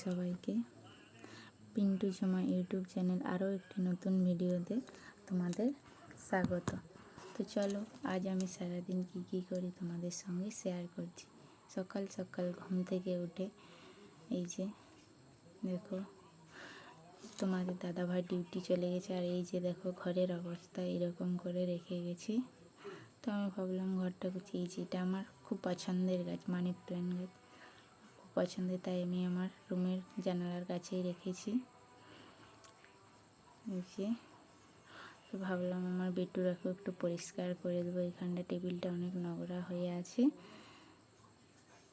সবাইকে। Pintu Jhuma YouTube channel আরও একটি নতুন ভিডিওতে তোমাদের স্বাগত। তো চলো, আজ আমি সারাদিন কী করি তোমাদের সঙ্গে শেয়ার করছি। সকাল সকাল ঘুম থেকে উঠে এই যে দেখো তোমাদের দাদাভাই ডিউটি চলে গেছে, আর এই যে দেখো ঘরের অবস্থা এরকম করে রেখে গেছি। তো আমি ভাবলাম ঘরটা গুছিয়েছি। এটা আমার খুব পছন্দের গাছ, মানি প্ল্যান্ট গাছ খুব পছন্দের, তাই আমি আমার রুমের জানালার কাছেই রেখেছি। এই যে ভাবলাম আমার বেডরুমটাকে একটু পরিষ্কার করে দেবো। এখানটা টেবিলটা অনেক নোংরা হয়ে আছে।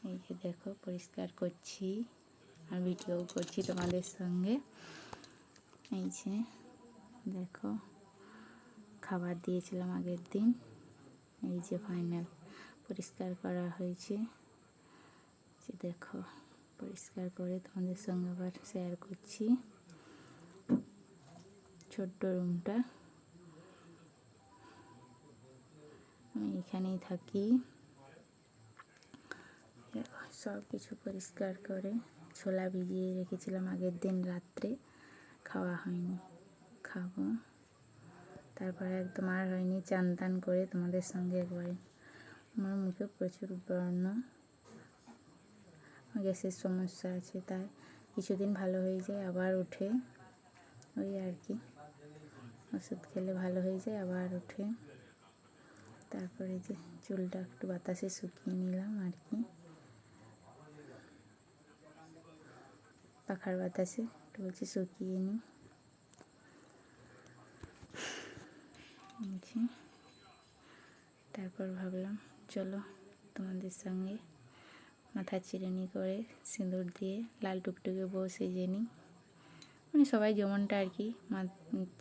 এই যে দেখো পরিষ্কার করছি আর ভিডিও করছি তোমাদের সঙ্গে। এই যে দেখো খাবার দিয়েছিলাম আগের দিন, এই যে ফাইনাল পরিষ্কার করা হয়েছে। যে দেখো পরিষ্কার করে তোমাদের সঙ্গে আবার শেয়ার করছি। ছোট্ট রুমটা, আমি এখানেই থাকি। সব কিছু পরিষ্কার করে ছোলা ভিজিয়ে রেখেছিলাম আগের দিন রাত্রে, খাওয়া হয়নি, খাবো। তারপরে একদম আর হয়নি চান টান করে তোমাদের সঙ্গে একবারে। আমার মুখে প্রচুর ব্রণ, গ্যাসের সমস্যা আছে, তাই কিছুদিন ভালো হয়ে যায় আবার উঠে, ওই আর কি ওষুধ খেলে ভালো হয়ে যায় আবার উঠে। তারপরে যে চুলটা একটু বাতাসে শুকিয়ে নিলাম আর কি, পাখার বাতাসে একটু বলছি শুকিয়ে নিই। তারপর ভাবলাম চলো তোমাদের সঙ্গে মাথা চিরুনি করে সিঁদুর দিয়ে লাল টুকটুকে বউ সেজে নিই। মানে সবাই যেমনটা আর কি,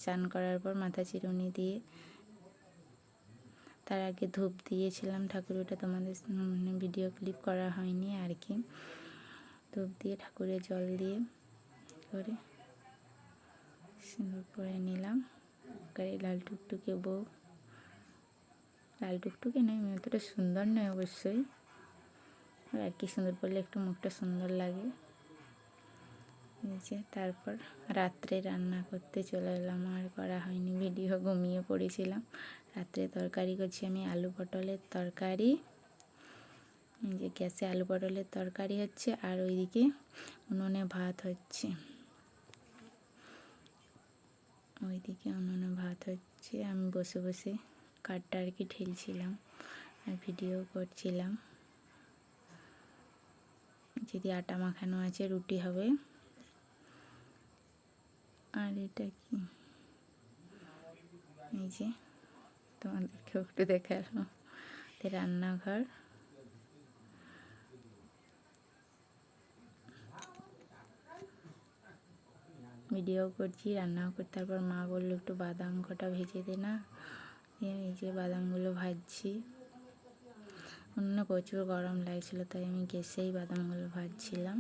চান করার পর মাথা চিরুনি দিয়ে, তার আগে ধূপ দিয়েছিলাম ঠাকুরটা, তোমাদের ভিডিও ক্লিপ করা হয়নি আর কি। ধূপ দিয়ে ঠাকুরের জল দিয়ে করে সিঁদুর পরে নিলাম। লাল টুকটুকে বউ, লাল টুকটুকে নয়, আমি অতটা সুন্দর নয় অবশ্যই, আর কি সুন্দর পরলে একটু মুখটা সুন্দর লাগে। এই যে তারপর রাত্রে রান্না করতে চলে এলাম, আর করা হয়নি ভিডিও, ঘুমিয়ে পড়েছিলাম। রাত্রে তরকারি করছি আমি আলু পটলের তরকারি। এই যে গ্যাসে আলু পটলের তরকারি হচ্ছে, আর ওইদিকে উনুনে ভাত হচ্ছে, আমি বসে বসে কাঠটা আর কি ঠেলছিলাম আর ভিডিও করছিলাম। যদি আটা মাখানো আছে রুটি হবে। আর এটা কি, এই যে তোমাদেরকেও একটু দেখালাম রান্নাঘর। ভিডিও করছি, রান্নাও করছি। তারপর মা বললো একটু বাদাম কটা ভেজে দে না, এই যে বাদামগুলো ভাজছি। অন্য প্রচুর গরম লাগছিলো, তাই আমি গ্যাসেই বাদামগুলো ভাজছিলাম।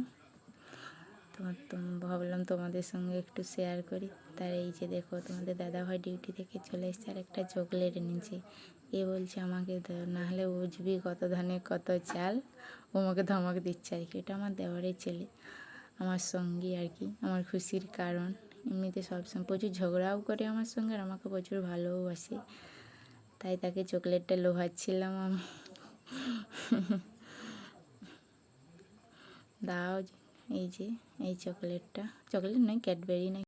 ভাবলাম তোমাদের সঙ্গে একটু শেয়ার করি। তার এই যে দেখো তোমাদের দাদাভাই ডিউটি থেকে চলে এসছে, আর একটা চকলেট এনেছে। এ বলছে আমাকে দাও, নাহলে বুঝবি কত ধানে কত চাল, ও আমাকে ধমক দিচ্ছে আর কি। এটা আমার দেওয়ারের ছেলে, আমার সঙ্গী আর কি, আমার খুশির কারণ। এমনিতে সবসময় প্রচুর ঝগড়াও করে আমার সঙ্গে, আর আমাকে প্রচুর ভালোবাসে, তাই তাকে চকলেটটা লোভাচ্ছিলাম আমি। দাও, এই যে এই চকলেট নয়, ক্যাডবেরি নয়,